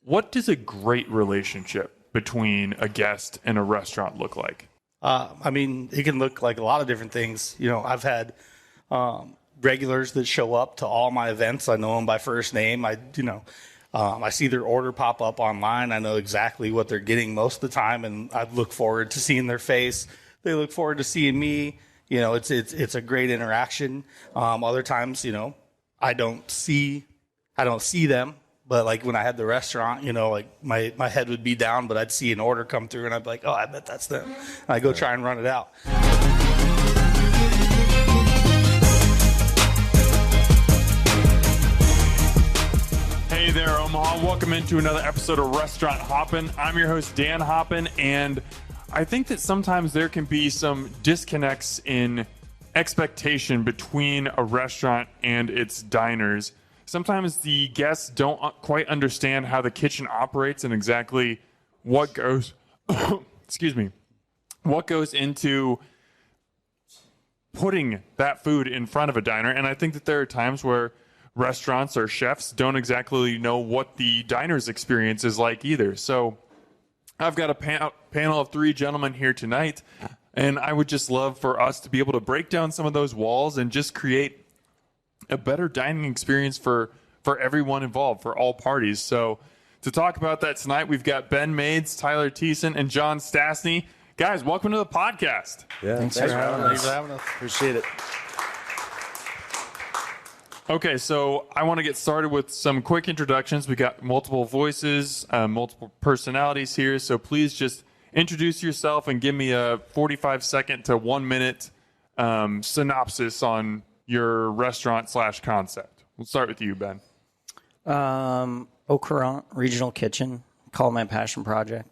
what does a great relationship between a guest and a restaurant look like? I mean, it can look like a lot of different things. You know, I've had regulars that show up to all my events. I know them by first name. I see their order pop up online. I know exactly what they're getting most of the time, and I look forward to seeing their face. They look forward to seeing me. You know, it's a great interaction. Other times, you know, I don't see them. But like when I had the restaurant, you know, like my head would be down, but I'd see an order come through and I'd be like, oh, I bet that's them. And I go try and run it out. Hey there, Omaha. Welcome into another episode of Restaurant Hoppen. I'm your host, Dan Hoppen, and I think that sometimes there can be some disconnects in expectation between a restaurant and its diners. Sometimes the guests don't quite understand how the kitchen operates and exactly what goes, what goes into putting that food in front of a diner. And I think that there are times where restaurants or chefs don't exactly know what the diner's experience is like either. So I've got a panel of three gentlemen here tonight, and I would just love for us to be able to break down some of those walls and just create a better dining experience for everyone involved, for all parties. So to talk about that tonight, we've got Ben Mades, Tyler Thiessen, and John Stastny. Guys, welcome to the podcast. Yeah, Thanks for having us. Appreciate it. Okay, so I want to get started with some quick introductions. We got multiple voices, multiple personalities here, so please just introduce yourself and give me a 45-second to 1 minute synopsis on your restaurant/concept. We'll start with you, Ben. Au Courant Regional Kitchen. Call it my passion project.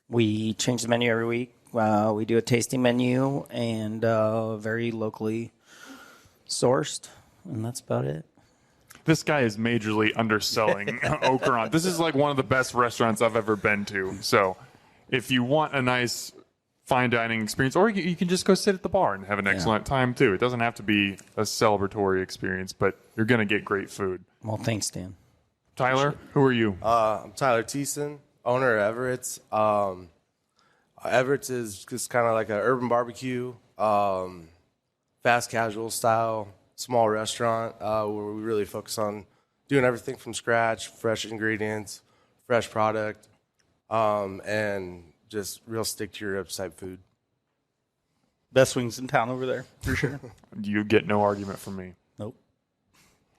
We change the menu every week. We do a tasting menu and very locally sourced, and that's about it. This guy is majorly underselling Au Courant. This is like one of the best restaurants I've ever been to. So if you want a nice fine dining experience, or you can just go sit at the bar and have an excellent time too. It doesn't have to be a celebratory experience, but you're going to get great food. Well, thanks, Dan. Tyler, who are you? I'm Tyler Thiessen, owner of Everett's. Everett's is just kind of like an urban barbecue, fast casual style, small restaurant where we really focus on doing everything from scratch, fresh ingredients, fresh product, and just real stick to your ribs type food. Best wings in town over there, for sure. You get no argument from me. Nope.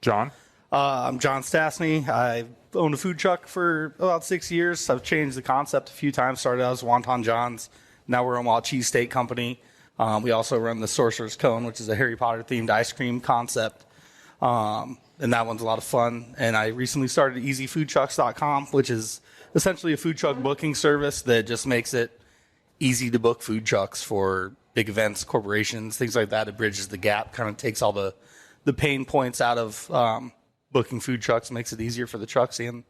John? I'm John Stastny. I've owned a food truck for about 6 years. I've changed the concept a few times. Started out as Wonton John's. Now we're Omaha Cheesesteak Company. We also run the Sorcerer's Cone, which is a Harry Potter themed ice cream concept. And that one's a lot of fun. And I recently started easyfoodtrucks.com, which is essentially a food truck booking service that just makes it easy to book food trucks for big events, corporations, things like that. It bridges the gap, kind of takes all the pain points out of booking food trucks, makes it easier for the trucks and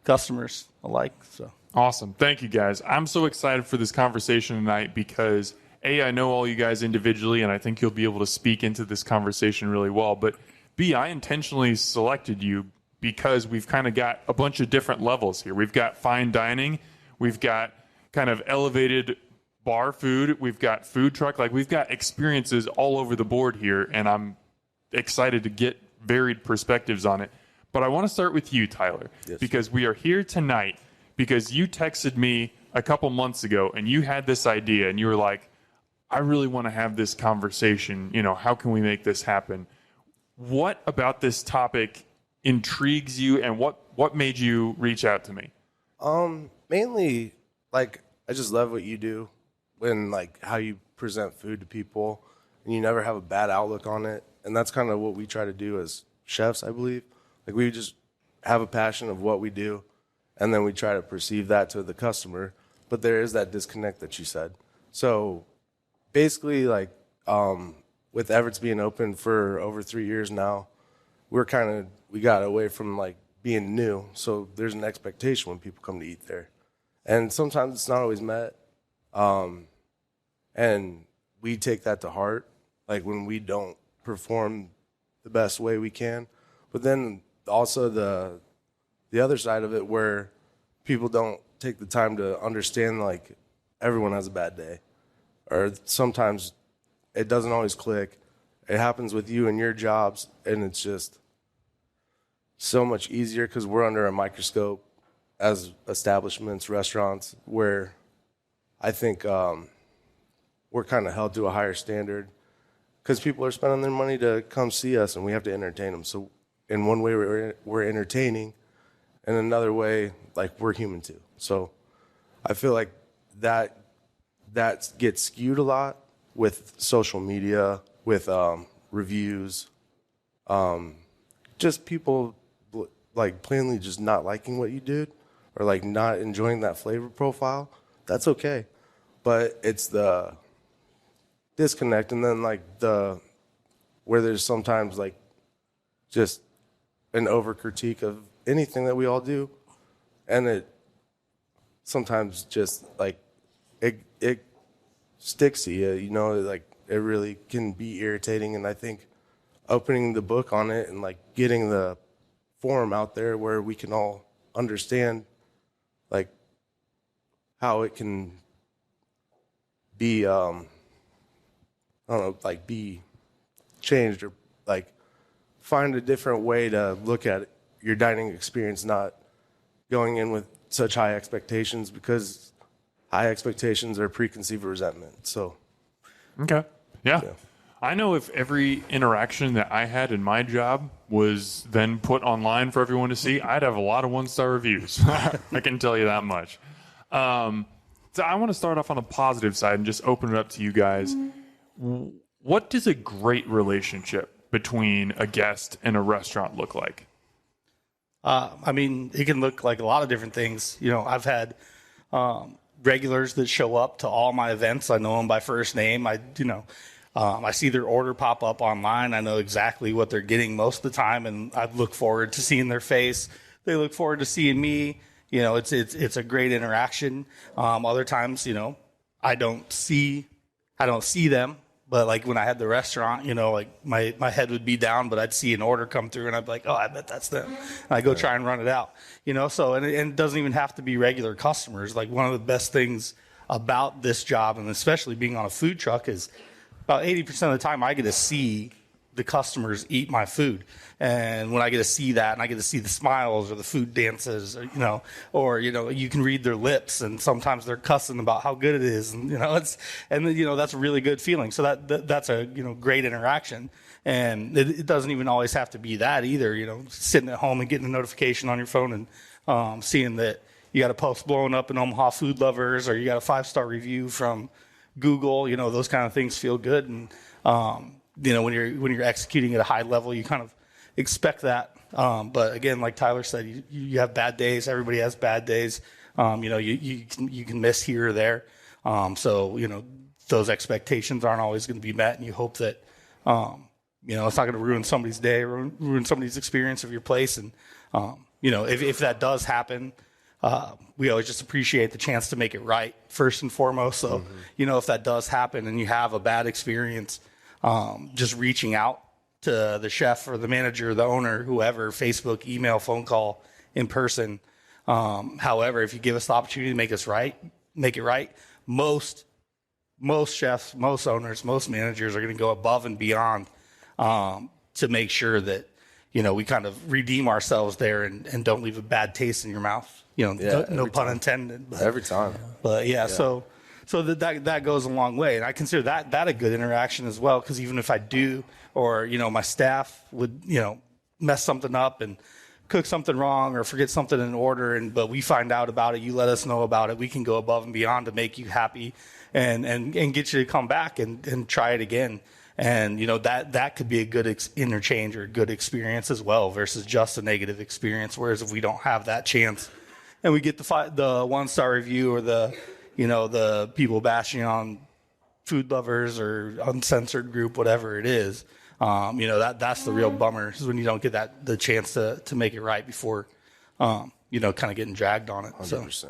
customers alike. So Awesome. Thank you, guys. I'm so excited for this conversation tonight because, A, I know all you guys individually, and I think you'll be able to speak into this conversation really well. But, B, I intentionally selected you because we've kind of got a bunch of different levels here. We've got fine dining. We've got kind of elevated bar food. We've got food truck. Like, we've got experiences all over the board here, and I'm excited to get varied perspectives on it. But I want to start with you, Tyler, because we are here tonight because you texted me a couple months ago, and you had this idea, and you were like, I really want to have this conversation. You know, how can we make this happen? What about this topic intrigues you, and what made you reach out to me? Mainly, like, I just love what you do when, like, how you present food to people, and you never have a bad outlook on it. And that's kind of what we try to do as chefs, I believe. Like, we just have a passion of what we do, and then we try to perceive that to the customer. But there is that disconnect that you said. So basically, like, with Everett's being open for over 3 years now, we got away from, like, being new. So there's an expectation when people come to eat there. And sometimes it's not always met. And we take that to heart, like, when we don't perform the best way we can. But then also the the other side of it where people don't take the time to understand, like, everyone has a bad day, or sometimes it doesn't always click. It happens with you and your jobs, and it's just so much easier because we're under a microscope as establishments, restaurants, where I think we're kind of held to a higher standard because people are spending their money to come see us, and we have to entertain them. So in one way, we're entertaining, and another way, like, we're human too. So I feel like that gets skewed a lot with social media, with reviews, just people like plainly just not liking what you did or like not enjoying that flavor profile. That's okay, but it's the disconnect, and then like where there's sometimes like just an over critique of anything that we all do, and it sometimes just like it sticks to you, you know, like it really can be irritating. And I think opening the book on it and like getting the forum out there where we can all understand like how it can be I don't know, like be changed, or like find a different way to look at your dining experience, not going in with such high expectations, because high expectations are preconceived resentment. So Okay. Yeah. I know if every interaction that I had in my job was then put online for everyone to see, I'd have a lot of 1-star reviews. I can tell you that much. So I want to start off on the positive side and just open it up to you guys. What does a great relationship between a guest and a restaurant look like? I mean, it can look like a lot of different things. You know, I've had regulars that show up to all my events. I know them by first name. I see their order pop up online. I know exactly what they're getting most of the time, and I look forward to seeing their face. They look forward to seeing me. You know, it's a great interaction. Other times, you know, I don't see them. But like when I had the restaurant, you know, like my head would be down, but I'd see an order come through and I'd be like, oh, I bet that's them. And I go try and run it out, you know. So and it doesn't even have to be regular customers. Like one of the best things about this job, and especially being on a food truck, is about 80% of the time I get to see the customers eat my food. And when I get to see that, and I get to see the smiles or the food dances, or, you can read their lips, and sometimes they're cussing about how good it is. And, that's a really good feeling. So that's a, great interaction. And it doesn't even always have to be that either, sitting at home and getting a notification on your phone and seeing that you got a post blowing up in Omaha Food Lovers, or you got a 5-star review from Google, those kind of things feel good. And, when you're executing at a high level, you kind of expect that. But again, like Tyler said, you have bad days. Everybody has bad days. You can miss here or there. So those expectations aren't always going to be met, and you hope that it's not going to ruin somebody's day, or ruin somebody's experience of your place. And if that does happen, we always just appreciate the chance to make it right first and foremost. So if that does happen and you have a bad experience, just reaching out to the chef or the manager, the owner, whoever, Facebook, email, phone call, in person. However, if you give us the opportunity to make it right, most chefs, most owners, most managers are going to go above and beyond to make sure that, we kind of redeem ourselves there and don't leave a bad taste in your mouth. No pun intended. But, every time. But so that goes a long way, and I consider that a good interaction as well. Because even if I do, or my staff would mess something up and cook something wrong or forget something in order, but we find out about it, you let us know about it, we can go above and beyond to make you happy and get you to come back and try it again. And that could be a good interchange or a good experience as well, versus just a negative experience. Whereas if we don't have that chance and we get the 1-star review, or the people bashing on Food Lovers or Uncensored Group, whatever it is, that's the real bummer, is when you don't get the chance to make it right before, kind of getting dragged on it. 100%. So.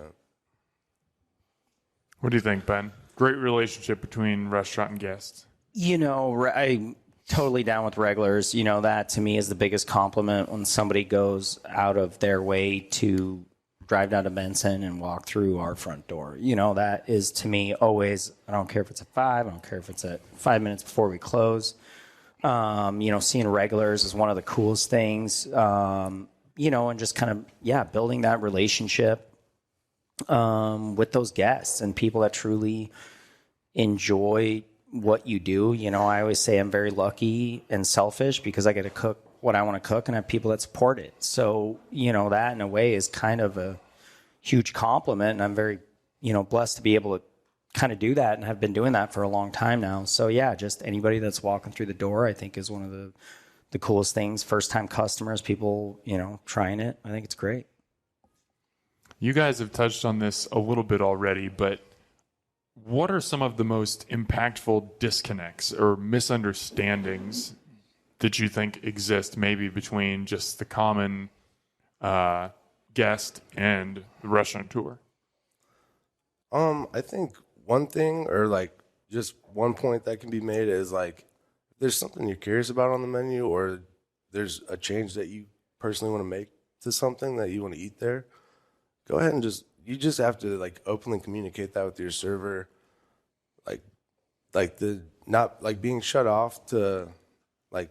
What do you think, Ben? Great relationship between restaurant and guests. To totally down with regulars. You know, that to me is the biggest compliment when somebody goes out of their way to drive down to Benson and walk through our front door. You know, that is to me always, I don't care if it's at 5, I don't care if it's at 5 minutes before we close. You know, seeing regulars is one of the coolest things, you know, and just kind of, yeah, building that relationship with those guests and people that truly enjoy what you do. You know, I always say I'm very lucky and selfish because I get to cook what I want to cook and have people that support it. So, you know, that in a way is kind of a huge compliment, and I'm very, you know, blessed to be able to kind of do that, and have been doing that for a long time now. So yeah, just anybody that's walking through the door, I think is one of the coolest things. First time customers, people, you know, trying it. I think it's great. You guys have touched on this a little bit already, but what are some of the most impactful disconnects or misunderstandings that you think exist maybe between just the common guest and the restaurateur? I think one thing, or like just one point that can be made is like, if there's something you're curious about on the menu, or there's a change that you personally want to make to something that you want to eat there, go ahead and you just have to like openly communicate that with your server. Like the not like being shut off to like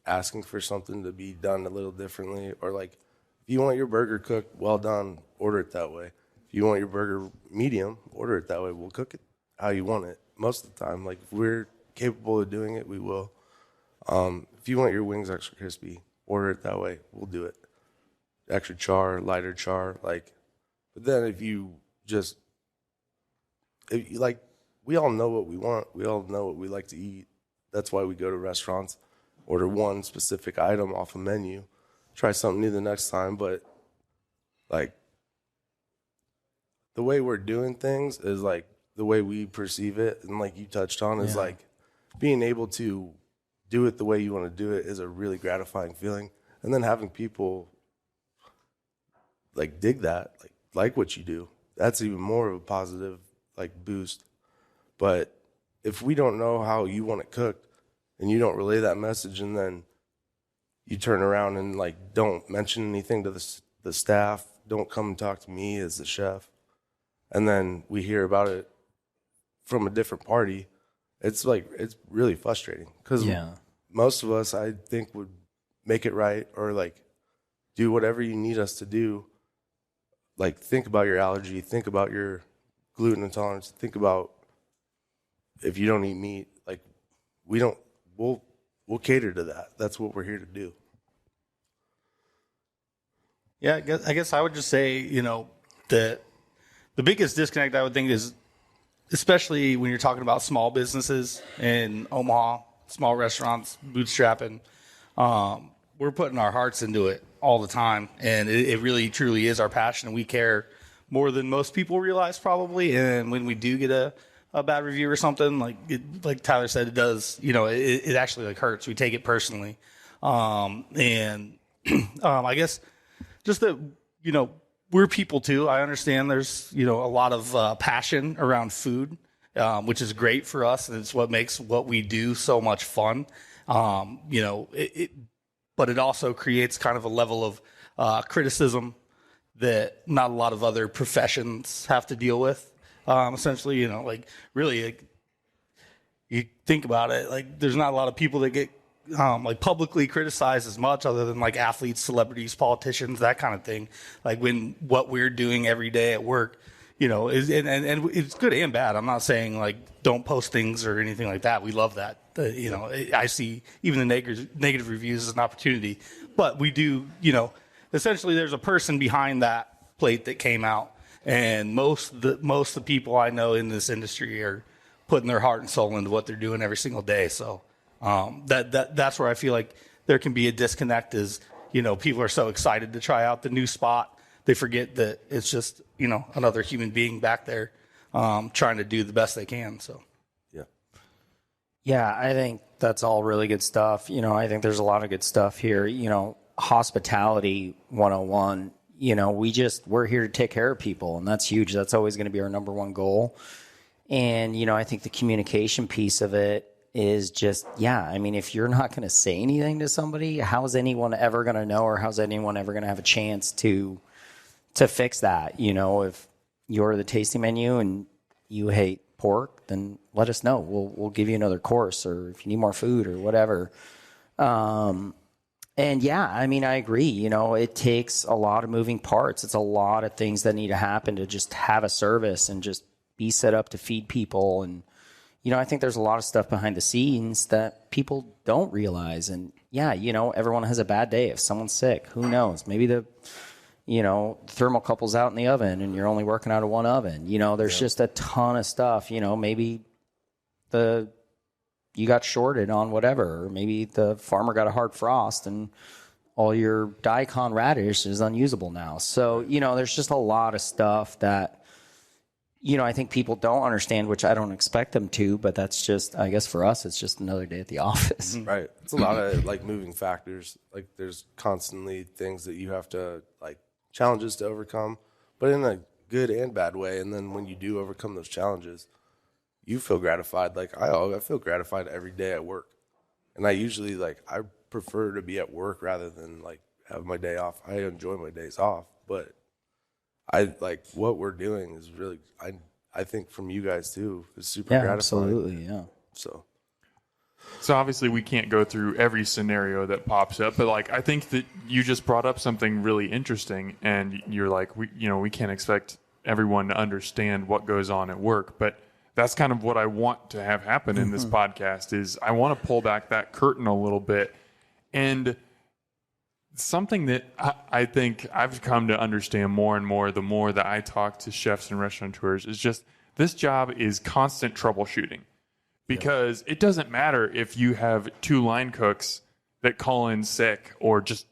asking for something to be done a little differently, or like if you want your burger cooked well done, order it that way. If you want your burger medium, order it that way. We'll cook it how you want it most of the time. Like if we're capable of doing it, we will. If you want your wings extra crispy, order it that way. We'll do it. Extra char, lighter char, like. But then if you like, we all know what we want. We all know what we like to eat. That's why we go to restaurants, order one specific item off a menu, try something new the next time. But like, the way we're doing things is like the way we perceive it, and like you touched on, is like being able to do it the way you want to do it is a really gratifying feeling. And then having people like dig that, like what you do, that's even more of a positive like boost. But if we don't know how you want it cooked, and you don't relay that message, and then you turn around and like don't mention anything to the staff, don't come and talk to me as the chef, and then we hear about it from a different party, it's really frustrating, because most of us, I think, would make it right, or like do whatever you need us to do. Like, think about your allergy, think about your gluten intolerance, think about if you don't eat meat, like we'll cater to that. That's what we're here to do. Yeah, I guess I would just say, you know, that the biggest disconnect I would think is, especially when you're talking about small businesses in Omaha, small restaurants, bootstrapping, we're putting our hearts into it all the time. And it really, truly is our passion. And we care more than most people realize, probably. And when we do get a bad review or something, like Tyler said, it does, you know, it actually like hurts. We take it personally. I guess just that, you know, we're people too. I understand there's, you know, a lot of passion around food, which is great for us, and it's what makes what we do so much fun. You know, but it also creates kind of a level of criticism that not a lot of other professions have to deal with. Essentially, you know, like really, like, you think about it, like there's not a lot of people that get like publicly criticized as much, other than like athletes, celebrities, politicians, that kind of thing. Like when what we're doing every day at work, you know, is and it's good and bad. I'm not saying like don't post things or anything like that. We love that. You know, I see even the negative reviews as an opportunity, but we do, you know, essentially there's a person behind that plate that came out. And most of the people I know in this industry are putting their heart and soul into what they're doing every single day. So that's where I feel like there can be a disconnect. Is, you know, people are so excited to try out the new spot, they forget that it's just, you know, another human being back there trying to do the best they can. So yeah, I think that's all really good stuff. You know, I think there's a lot of good stuff here. You know, hospitality 101. You know, we're here to take care of people, and that's huge. That's always going to be our number one goal. And, you know, I think the communication piece of it is just, I mean, if you're not going to say anything to somebody, how's anyone ever going to know, or how's anyone ever going to have a chance to fix that? You know, if you're the tasting menu and you hate pork, then let us know. We'll give you another course, or if you need more food or whatever. And I mean, I agree. You know, it takes a lot of moving parts. It's a lot of things that need to happen to just have a service and just be set up to feed people. And, you know, I think there's a lot of stuff behind the scenes that people don't realize. And you know, everyone has a bad day. If someone's sick, who knows? Maybe the thermocouple's out in the oven and you're only working out of one oven. You know, there's just a ton of stuff. You know, maybe you got shorted on whatever, or maybe the farmer got a hard frost and all your daikon radish is unusable now. So, you know, there's just a lot of stuff that, you know, I think people don't understand, which I don't expect them to, but that's just, I guess for us, it's just another day at the office. Right. It's a lot of like moving factors. Like there's constantly things that you have to, like, challenges to overcome, but in a good and bad way. And then when you do overcome those challenges, you feel gratified. Like I feel gratified every day at work. And I usually, like, I prefer to be at work rather than like have my day off. I enjoy my days off, but I like what we're doing is really, I think from you guys too, is super gratifying. Absolutely. Yeah. So obviously we can't go through every scenario that pops up, but like I think that you just brought up something really interesting, and you're like, we can't expect everyone to understand what goes on at work, but that's kind of what I want to have happen in this podcast. Is I want to pull back that curtain a little bit, and something that I think I've come to understand more and more the more that I talk to chefs and restaurateurs is just this job is constant troubleshooting. Because it doesn't matter if you have 2 line cooks that call in sick or just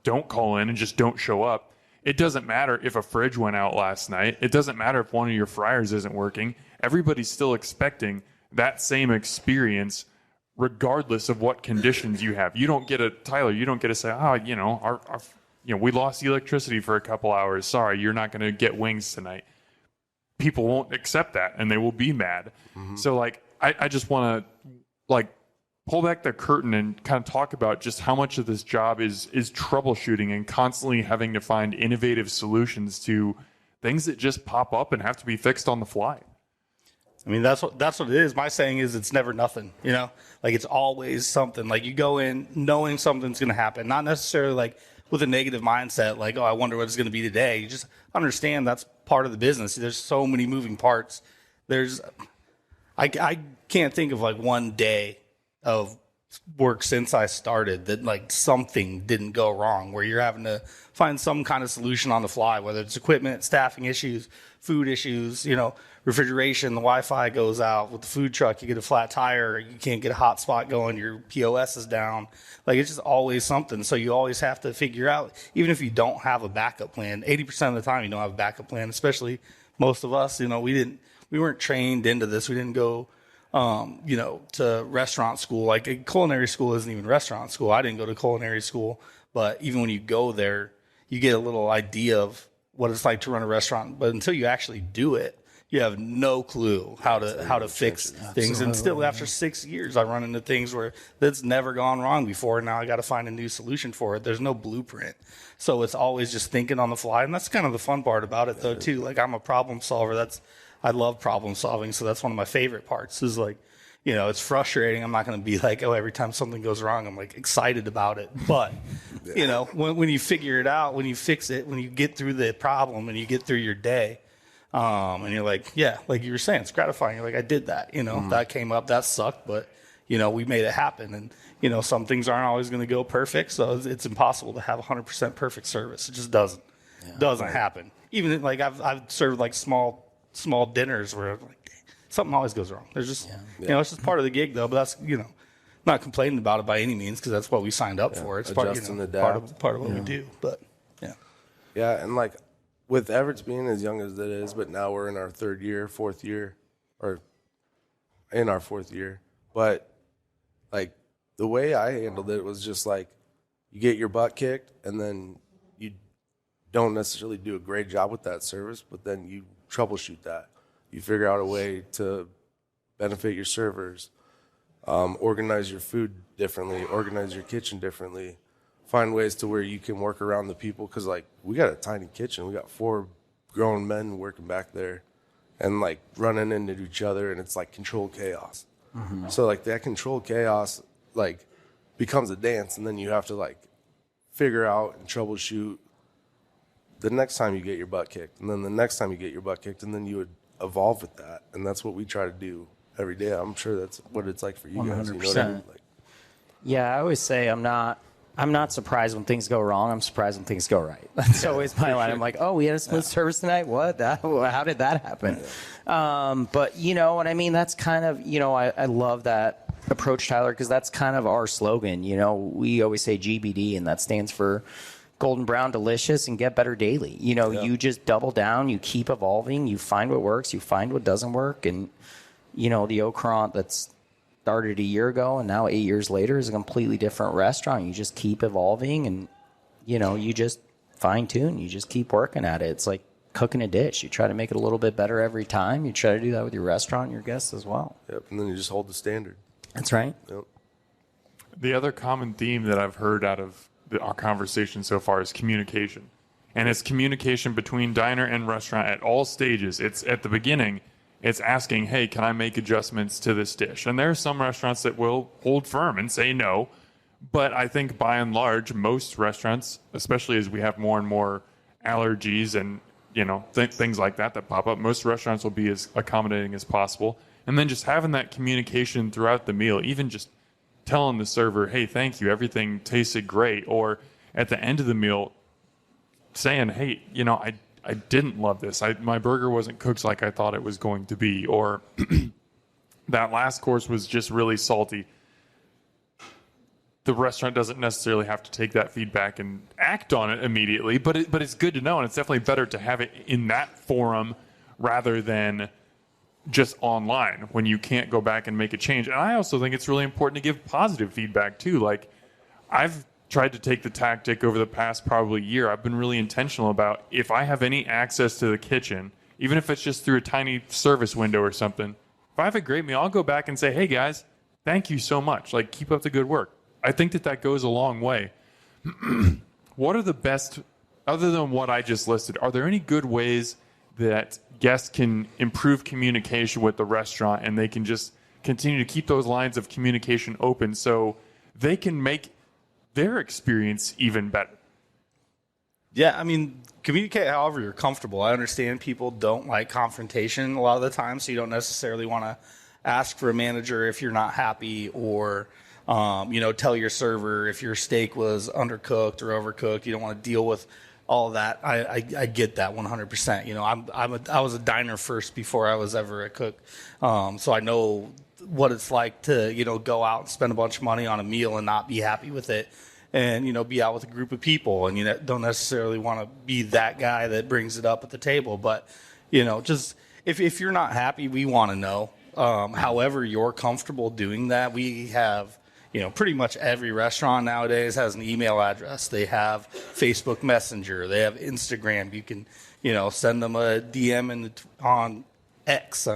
don't call in and just don't show up. It doesn't matter if a fridge went out last night. It doesn't matter if one of your fryers isn't working. Everybody's still expecting that same experience regardless of what conditions you have. You don't get you don't get to say, we lost electricity for a couple hours. Sorry, you're not going to get wings tonight. People won't accept that and they will be mad. So like, I just want to like pull back the curtain and kind of talk about just how much of this job is troubleshooting and constantly having to find innovative solutions to things that just pop up and have to be fixed on the fly. I mean, that's what it is. My saying is it's never nothing, you know, like it's always something. Like you go in knowing something's going to happen, not necessarily like with a negative mindset, like, oh, I wonder what it's going to be today. You just understand that's part of the business. There's so many moving parts. I can't think of like one day of work since I started that like something didn't go wrong, where you're having to find some kind of solution on the fly, whether it's equipment, staffing issues, food issues, you know, refrigeration, the Wi-Fi goes out with the food truck, you get a flat tire, you can't get a hot spot going, your POS is down. Like it's just always something. So you always have to figure out, even if you don't have a backup plan, 80% of the time you don't have a backup plan, especially most of us, you know, we weren't trained into this. We didn't go, to restaurant school. Like a culinary school isn't even restaurant school. I didn't go to culinary school, but even when you go there, you get a little idea of what it's like to run a restaurant. But until you actually do it, you have no clue how to fix things. And still, after 6 years, I run into things where that's never gone wrong before. Now I got to find a new solution for it. There's no blueprint. So it's always just thinking on the fly. And that's kind of the fun part about it, though, too. Like I'm a problem solver. I love problem solving. So that's one of my favorite parts is like, you know, it's frustrating. I'm not going to be like, oh, every time something goes wrong, I'm like excited about it. But, you know, when you figure it out, when you fix it, when you get through the problem and you get through your day, and you're like, yeah, like you were saying, it's gratifying. You're like, I did that, you know, that came up, that sucked, but, you know, we made it happen. And, you know, some things aren't always going to go perfect. So it's impossible to have 100% perfect service. It just doesn't happen. Even like I've served like small dinners where like something always goes wrong. There's just, you know, it's just part of the gig though, but that's, you know, not complaining about it by any means because that's what we signed up for. It's part of what we do, but yeah. Yeah. And like with Everett's being as young as it is, but now we're in our fourth year, but like the way I handled it was just like you get your butt kicked and then you don't necessarily do a great job with that service, but then you troubleshoot that. You figure out a way to benefit your servers, organize your food differently, organize your kitchen differently, find ways to where you can work around the people. Because, like, we got a tiny kitchen. We got 4 grown men working back there and, like, running into each other, and it's, like, controlled chaos. So, like, that controlled chaos, like, becomes a dance, and then you have to, like, figure out and troubleshoot the next time you get your butt kicked, and then the next time you get your butt kicked, and then you would evolve with that. And that's what we try to do every day. I'm sure that's what it's like for you guys. You know what I mean? Like, Yeah, I always say I'm not surprised when things go wrong. I'm surprised when things go right. That's always my line. I'm like, oh, we had a smooth service tonight. What? How did that happen? But you know what I mean? That's kind of, I love that approach, Tyler, because that's kind of our slogan. We always say GBD, and that stands for Golden Brown Delicious and Get Better Daily. You just double down, you keep evolving, you find what works, you find what doesn't work. And, the Au Courant that's started a year ago and now 8 years later is a completely different restaurant. You just keep evolving and, you just fine tune. You just keep working at it. It's like cooking a dish. You try to make it a little bit better every time. You try to do that with your restaurant and your guests as well. Yep, and then you just hold the standard. That's right. Yep. The other common theme that I've heard out of our conversation so far is communication. And it's communication between diner and restaurant at all stages. It's at the beginning, it's asking, hey, can I make adjustments to this dish? And there are some restaurants that will hold firm and say no. But I think by and large, most restaurants, especially as we have more and more allergies and things like that pop up, most restaurants will be as accommodating as possible. And then just having that communication throughout the meal, even just telling the server, hey, thank you, everything tasted great. Or at the end of the meal, saying, hey, I didn't love this. My burger wasn't cooked like I thought it was going to be. Or that last course was just really salty. The restaurant doesn't necessarily have to take that feedback and act on it immediately, but it's good to know, and it's definitely better to have it in that forum rather than just online when you can't go back and make a change. And I also think it's really important to give positive feedback too. Like, I've tried to take the tactic over the past probably year. I've been really intentional about, if I have any access to the kitchen, even if it's just through a tiny service window or something, if I have a great meal, I'll go back and say, hey guys, thank you so much. Like, keep up the good work. I think that goes a long way. What are the best, other than what I just listed, are there any good ways that guests can improve communication with the restaurant and they can just continue to keep those lines of communication open so they can make their experience even better? Yeah, I mean, communicate however you're comfortable. I understand people don't like confrontation a lot of the time, so you don't necessarily want to ask for a manager if you're not happy, or tell your server if your steak was undercooked or overcooked. You don't want to deal with all of that. I get that 100%. I was a diner first before I was ever a cook, so I know what it's like to go out and spend a bunch of money on a meal and not be happy with it, and be out with a group of people, and don't necessarily want to be that guy that brings it up at the table. But just if you're not happy, we want to know. However you're comfortable doing that, we have. Pretty much every restaurant nowadays has an email address. They have Facebook Messenger. They have Instagram. You can, send them a DM on X,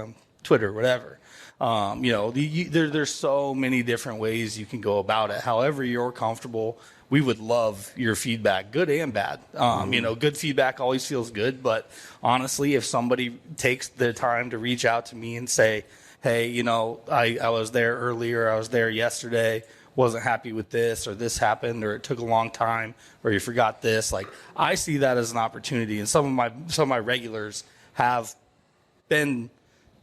Twitter, whatever. There's so many different ways you can go about it. However you're comfortable, we would love your feedback, good and bad. Good feedback always feels good. But honestly, if somebody takes the time to reach out to me and say, hey, I was there earlier, I was there yesterday, wasn't happy with this, or this happened, or it took a long time, or you forgot this. Like, I see that as an opportunity, and some of my regulars have been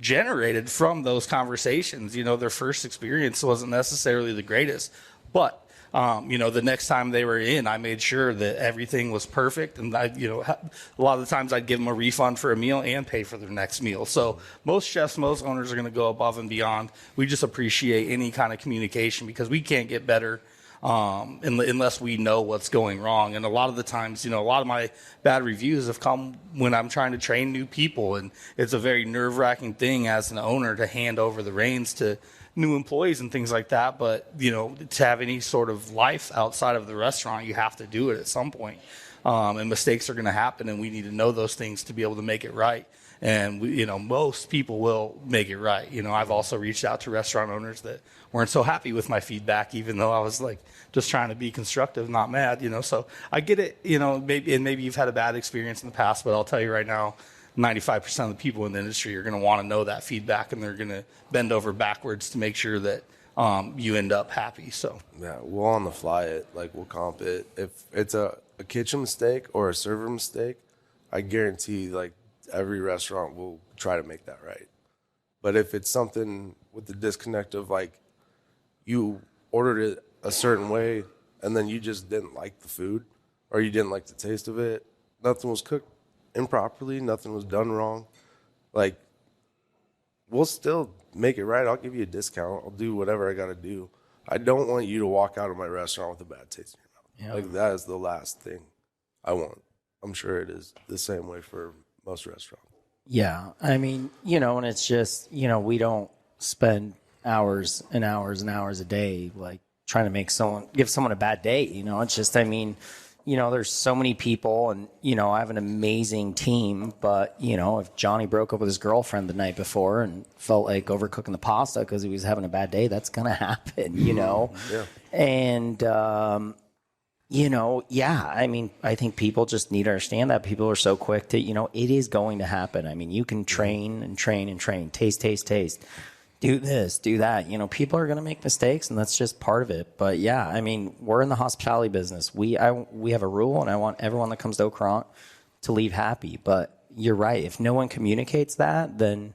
generated from those conversations. Their first experience wasn't necessarily the greatest, but the next time they were in, I made sure that everything was perfect. And a lot of the times I'd give them a refund for a meal and pay for their next meal. So most chefs, most owners are going to go above and beyond. We just appreciate any kind of communication, because we can't get better unless we know what's going wrong. And a lot of the times, a lot of my bad reviews have come when I'm trying to train new people. And it's a very nerve-wracking thing as an owner to hand over the reins to new employees and things like that. But, to have any sort of life outside of the restaurant, you have to do it at some point. and mistakes are going to happen, and we need to know those things to be able to make it right. And most people will make it right. I've also reached out to restaurant owners that weren't so happy with my feedback, even though I was like just trying to be constructive, not mad. So I get it. Maybe you've had a bad experience in the past, but I'll tell you right now, 95% of the people in the industry are going to want to know that feedback, and they're going to bend over backwards to make sure that you end up happy. So yeah, we'll on the fly it, like we'll comp it. If it's a kitchen mistake or a server mistake, I guarantee like every restaurant will try to make that right. But if it's something with the disconnect of like you ordered it a certain way and then you just didn't like the food or you didn't like the taste of it, nothing was cooked improperly, nothing was done wrong, like we'll still make it right. I'll give you a discount. I'll do whatever I got to do. I don't want you to walk out of my restaurant with a bad taste in your mouth. Like that is the last thing I want. I'm sure it is the same way for most restaurants. Yeah. I mean, and it's just, we don't spend hours and hours and hours a day, like trying to give someone a bad day. It's just, I mean, there's so many people and, I have an amazing team, but, if Johnny broke up with his girlfriend the night before and felt like overcooking the pasta because he was having a bad day, that's going to happen, Yeah. And, I mean, I think people just need to understand that people are so quick to, it is going to happen. I mean, you can train and train and train, taste, do this, do that. People are going to make mistakes, and that's just part of it. But yeah, I mean, we're in the hospitality business. We have a rule, and I want everyone that comes to Au Courant to leave happy. But you're right. If no one communicates that, then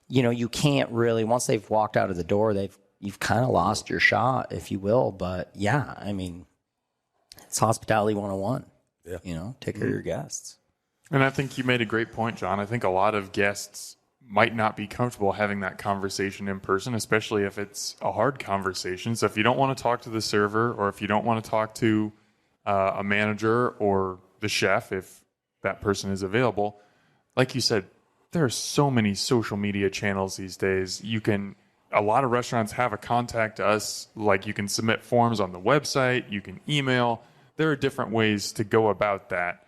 you can't really. Once they've walked out of the door, you've kind of lost your shot, if you will. But yeah, I mean, it's hospitality 101. Yeah. Take care of your guests. And I think you made a great point, John. I think a lot of guests might not be comfortable having that conversation in person, especially if it's a hard conversation. So if you don't want to talk to the server, or if you don't want to talk to a manager or the chef, if that person is available, like you said, there are so many social media channels these days. A lot of restaurants have a contact us, like you can submit forms on the website, you can email. There are different ways to go about that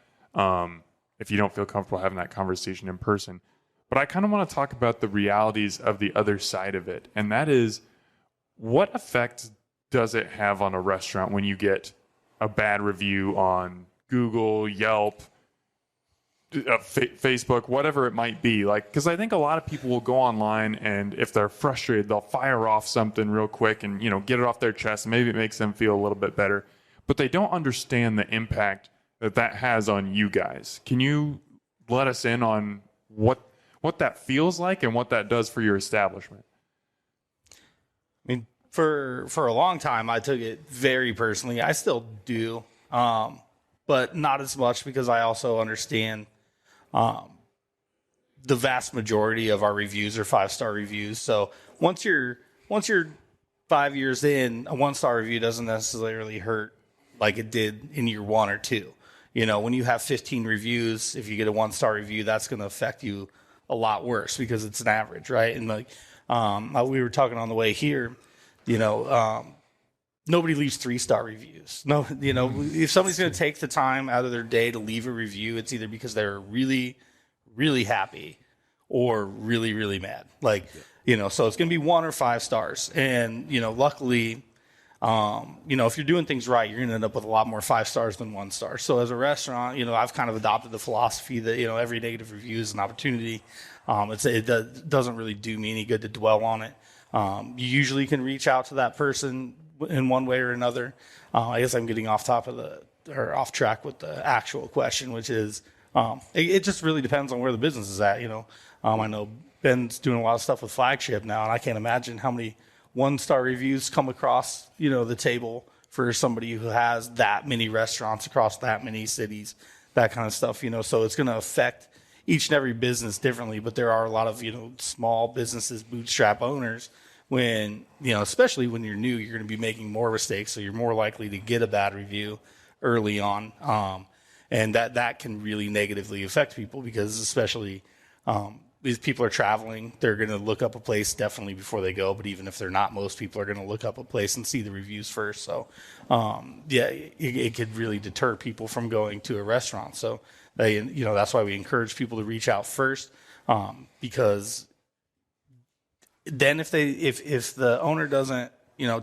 if you don't feel comfortable having that conversation in person. But I kind of want to talk about the realities of the other side of it. And that is, what effect does it have on a restaurant when you get a bad review on Google, Yelp, Facebook, whatever it might be? Like, because I think a lot of people will go online, and if they're frustrated, they'll fire off something real quick and, get it off their chest. And maybe it makes them feel a little bit better. But they don't understand the impact that has on you guys. Can you let us in on what that feels like and what that does for your establishment? I mean, for a long time, I took it very personally. I still do, but not as much, because I also understand the vast majority of our reviews are 5-star reviews. So once you're 5 years in, a 1-star review doesn't necessarily hurt like it did in year 1 or 2. When you have 15 reviews, if you get a 1-star review, that's going to affect you a lot worse, because it's an average, right? And like we were talking on the way here, nobody leaves 3-star reviews. No, if somebody's going to take the time out of their day to leave a review, it's either because they're really, really happy or really, really mad. Like, so it's going to be 1 or 5 stars. And, luckily, if you're doing things right, you're going to end up with a lot more 5 stars than 1 star. So as a restaurant, I've kind of adopted the philosophy that, every negative review is an opportunity. It doesn't really do me any good to dwell on it. You usually can reach out to that person in one way or another. I guess I'm getting off track with the actual question, which is, it just really depends on where the business is at. I know Ben's doing a lot of stuff with Flagship now, and I can't imagine how many 1-star reviews come across, the table for somebody who has that many restaurants across that many cities, that kind of stuff, so it's going to affect each and every business differently. But there are a lot of, small businesses, bootstrap owners, when, especially when you're new, you're going to be making more mistakes. So you're more likely to get a bad review early on. And that can really negatively affect people, because especially, these people are traveling, they're going to look up a place definitely before they go. But even if they're not, most people are going to look up a place and see the reviews first. So, it could really deter people from going to a restaurant. So, that's why we encourage people to reach out first, because then if the owner doesn't,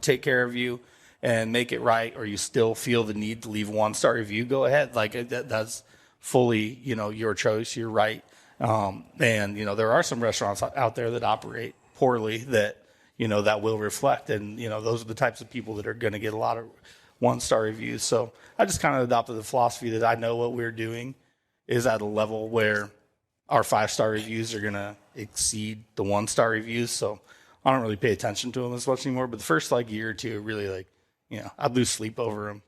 take care of you and make it right, or you still feel the need to leave a 1-star review, go ahead. Like that's fully, your choice. You're right. And, there are some restaurants out there that operate poorly that, that will reflect. And, those are the types of people that are going to get a lot of 1-star reviews. So I just kind of adopted the philosophy that I know what we're doing is at a level where our 5-star reviews are going to exceed the 1-star reviews. So I don't really pay attention to them as much anymore. But the first year or two, really I'd lose sleep over them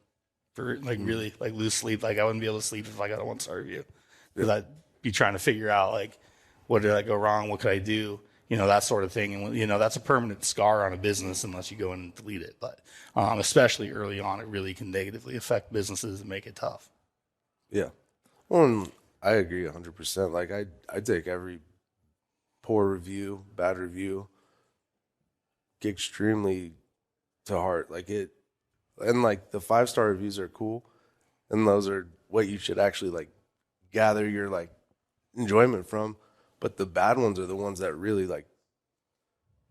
for really lose sleep. Like I wouldn't be able to sleep if I got a 1-star review, because I'd be trying to figure out what did I go wrong? What could I do? That sort of thing. And, that's a permanent scar on a business unless you go in and delete it. But especially early on, it really can negatively affect businesses and make it tough. Yeah. Well, I agree 100%. Like I take every poor review, bad review, extremely to heart. And the 5-star reviews are cool, and those are what you should actually gather your enjoyment from. But the bad ones are the ones that really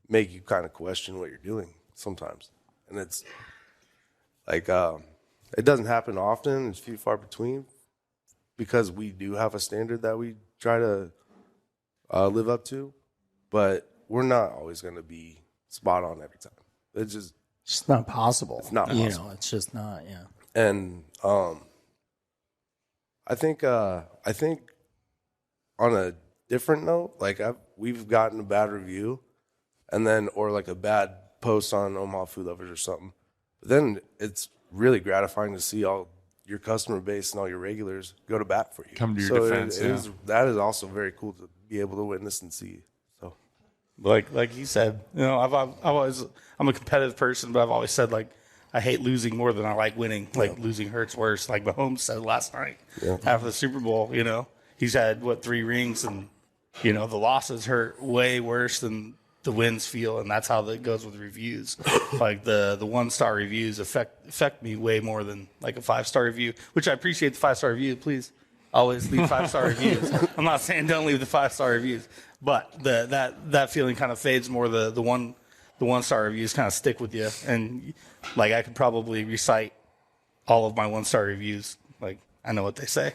make you kind of question what you're doing sometimes. And it's it doesn't happen often. It's few far between, because we do have a standard that we try to live up to, but we're not always going to be spot on every time. It's just not possible. It's not possible. It's just not. Yeah. And I think on a different note, we've gotten a bad review, and then or a bad post on Omaha Food Lovers or something. But then it's really gratifying to see all your customer base and all your regulars go to bat for you. Come to your defense. That is also very cool to be able to witness and see. So, like you said, I'm a competitive person, but I've always said I hate losing more than I like winning. Losing hurts worse. Like Mahomes said last night after the Super Bowl. He's had 3 rings, and the losses hurt way worse than the wins feel, and that's how that goes with reviews. The 1-star reviews affect me way more than a 5-star review, which I appreciate the 5-star review. Please always leave 5-star reviews. I'm not saying don't leave the 5-star reviews, but that feeling kind of fades more. The 1-star reviews kind of stick with you, and I could probably recite all of my 1-star reviews. I know what they say.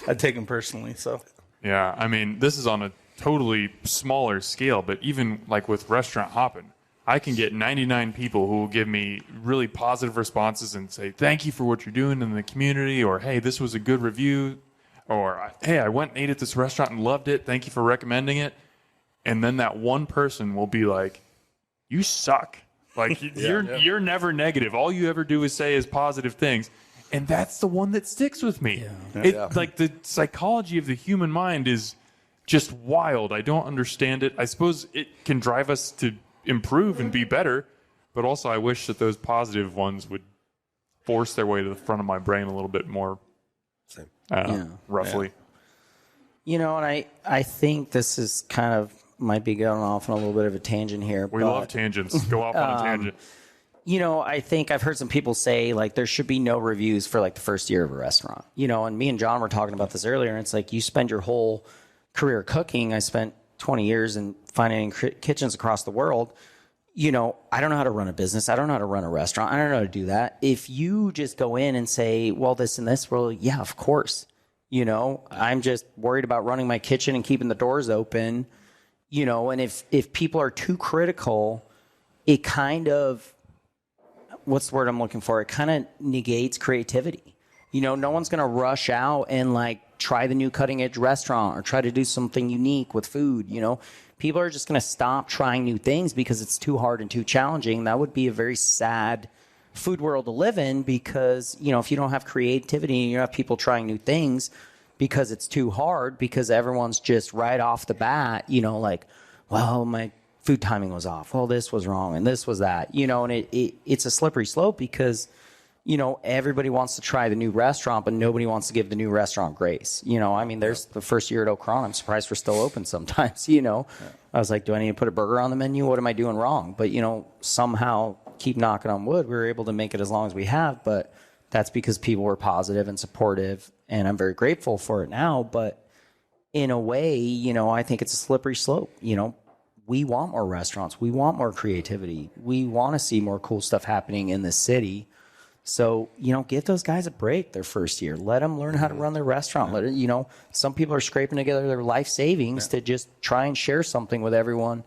I take them personally. So Yeah, I mean, this is on a totally smaller scale, but even with Restaurant Hoppen, I can get 99 people who will give me really positive responses and say, thank you for what you're doing in the community, or hey, this was a good review, or hey, I went and ate at this restaurant and loved it. Thank you for recommending it. And then that one person will be like, you suck. You're never negative. All you ever do is say is positive things. And that's the one that sticks with me. The psychology of the human mind is just wild. I don't understand it. I suppose it can drive us to improve and be better, but also I wish that those positive ones would force their way to the front of my brain a little bit more roughly. And I think this is kind of might be going off on a little bit of a tangent here. We love tangents. Go off on a tangent. I think I've heard some people say there should be no reviews for the first year of a restaurant. And me and John were talking about this earlier, and it's you spend your whole career cooking. I spent 20 years in finding kitchens across the world. I don't know how to run a business. I don't know how to run a restaurant. I don't know how to do that. If you just go in and say, well, this and this, well, yeah, of course. I'm just worried about running my kitchen and keeping the doors open. And if people are too critical, it kind of, what's the word I'm looking for? It kind of negates creativity. No one's going to rush out and try the new cutting edge restaurant or try to do something unique with food. People are just going to stop trying new things because it's too hard and too challenging. That would be a very sad food world to live in, because, if you don't have creativity and you have people trying new things because it's too hard, because everyone's just right off the bat, well, my food timing was off. Well, this was wrong and this was that, and it's a slippery slope, because, everybody wants to try the new restaurant, but nobody wants to give the new restaurant grace. There's the first year at Au Courant. I'm surprised we're still open sometimes, I was like, do I need to put a burger on the menu? What am I doing wrong? But, somehow, keep knocking on wood, we were able to make it as long as we have. But that's because people were positive and supportive, and I'm very grateful for it now. But in a way, I think it's a slippery slope. We want more restaurants. We want more creativity. We want to see more cool stuff happening in the city. So, give those guys a break their first year. Let them learn how to run their restaurant. Some people are scraping together their life savings to just try and share something with everyone.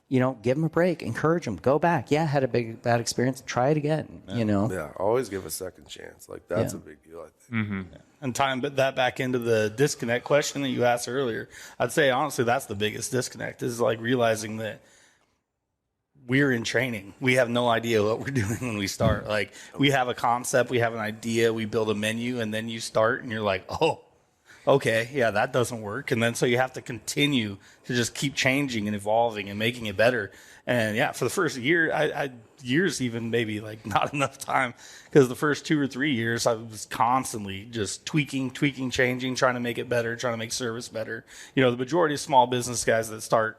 Give them a break. Encourage them. Go back. Yeah, had a bad experience. Try it again, Yeah, always give a second chance. Like, that's a big deal, I think. Mm-hmm. And tying that back into the disconnect question that you asked earlier, I'd say, honestly, that's the biggest disconnect, is like realizing that we're in training. We have no idea what we're doing when we start. Like, we have a concept, we have an idea, we build a menu, and then you start and you're like, oh, okay, yeah, that doesn't work. And then so you have to continue to just keep changing and evolving and making it better. And yeah, for the first year, years even maybe like not enough time, because the first 2 or 3 years I was constantly just tweaking, changing, trying to make it better, trying to make service better. The majority of small business guys that start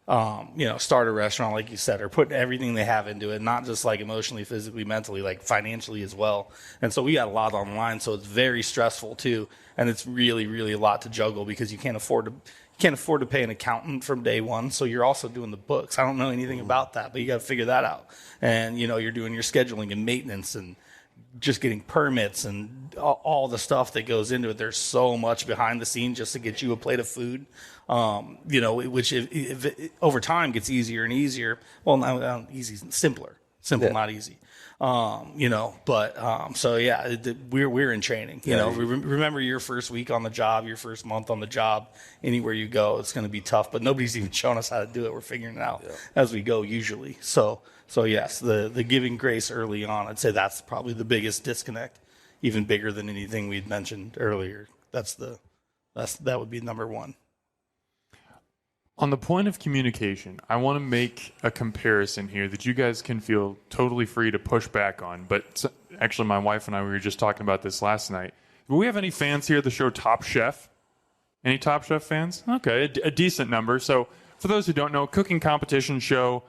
a restaurant, like you said, are putting everything they have into it, not just like emotionally, physically, mentally, like financially as well. And so we got a lot online, so it's very stressful too. And it's really, really a lot to juggle, because you can't afford to pay an accountant from day one. So you're also doing the books. I don't know anything about that, but you got to figure that out. And, you're doing your scheduling and maintenance and just getting permits and all the stuff that goes into it. There's so much behind the scenes just to get you a plate of food, which if it, over time gets easier and easier. Well, not easy, simple, not easy. So yeah, we're in training. Remember your first week on the job, your first month on the job. Anywhere you go, it's going to be tough. But nobody's even shown us how to do it. We're figuring it out as we go usually. So yes, the giving grace early on, I'd say that's probably the biggest disconnect, even bigger than anything we'd mentioned earlier. That would be number one. On the point of communication, I want to make a comparison here that you guys can feel totally free to push back on. But actually, my wife and I, we were just talking about this last night. Do we have any fans here of the show Top Chef? Any Top Chef fans? Okay, a decent number. So for those who don't know, cooking competition show,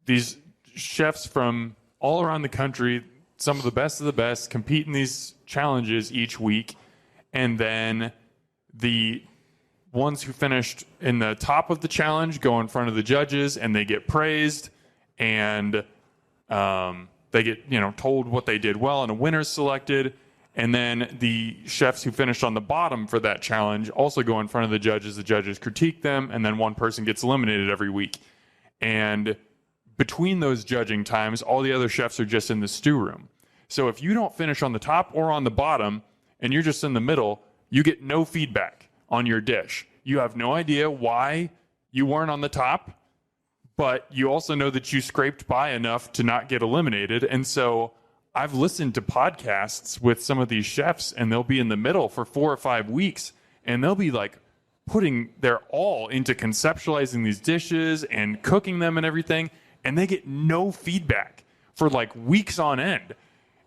these chefs from all around the country, some of the best, compete in these challenges each week. And then the ones who finished in the top of the challenge go in front of the judges, and they get praised, and they get told what they did well, and a winner's selected. And then the chefs who finished on the bottom for that challenge also go in front of the judges critique them, and then one person gets eliminated every week. And between those judging times, all the other chefs are just in the stew room. So if you don't finish on the top or on the bottom, and you're just in the middle, you get no feedback on your dish. You have no idea why you weren't on the top, but you also know that you scraped by enough to not get eliminated. And so I've listened to podcasts with some of these chefs, and they'll be in the middle for 4 or 5 weeks, and they'll be like putting their all into conceptualizing these dishes and cooking them and everything, and they get no feedback for like weeks on end.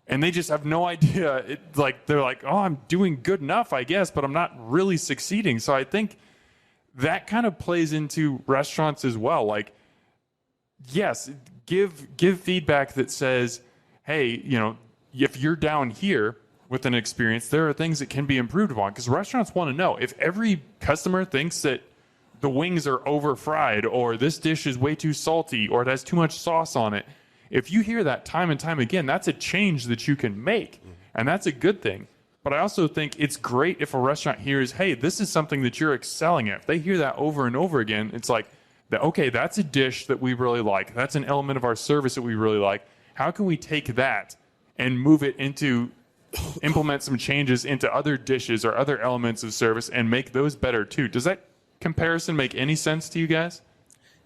And they just have no idea. They're like, oh, I'm doing good enough, I guess, but I'm not really succeeding. So I think that kind of plays into restaurants as well. Like, yes, give feedback that says, hey, if you're down here with an experience, there are things that can be improved upon. Because restaurants want to know. If every customer thinks that the wings are over fried, or this dish is way too salty, or it has too much sauce on it, if you hear that time and time again, that's a change that you can make, and that's a good thing. But I also think it's great if a restaurant hears, hey, this is something that you're excelling at. If they hear that over and over again, it's like, okay, that's a dish that we really like. That's an element of our service that we really like. How can we take that and move it into, implement some changes into other dishes or other elements of service and make those better too? Does that comparison make any sense to you guys?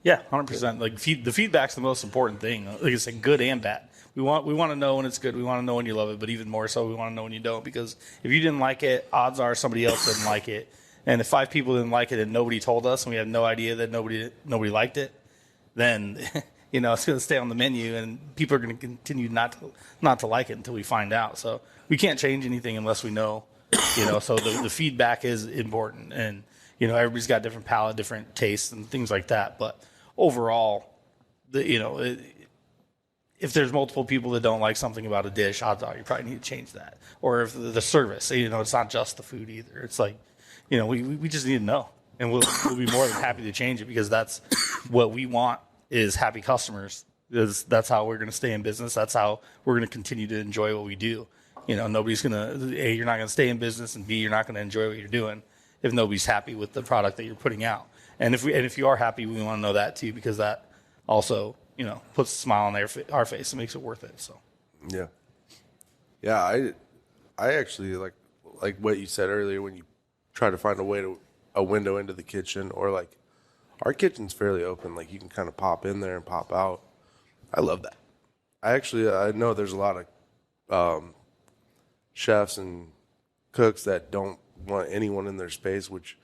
Yeah, 100%. Like the feedback's the most important thing. Like I said, good and bad. We want to know when it's good. We want to know when you love it, but even more so, we want to know when you don't. Because if you didn't like it, odds are somebody else didn't like it. And if 5 people didn't like it and nobody told us, and we have no idea that nobody liked it, then it's going to stay on the menu, and people are going to continue not to like it until we find out. So we can't change anything unless we know, so the feedback is important. And, everybody's got different palate, different tastes and things like that. But overall, if there's multiple people that don't like something about a dish, odds are you probably need to change that. Or if the service, it's not just the food either. It's like, we just need to know. And we'll be more than happy to change it, because that's what we want, is happy customers. That's how we're going to stay in business. That's how we're going to continue to enjoy what we do. Nobody's going to, A, you're not going to stay in business, and B, you're not going to enjoy what you're doing if nobody's happy with the product that you're putting out. And if you are happy, we want to know that too, because that also, puts a smile on our face and makes it worth it. So, yeah. I actually like what you said earlier, when you try to find a window into the kitchen, or like our kitchen's fairly open. Like you can kind of pop in there and pop out. I love that. I know there's a lot of chefs and cooks that don't want anyone in their space, which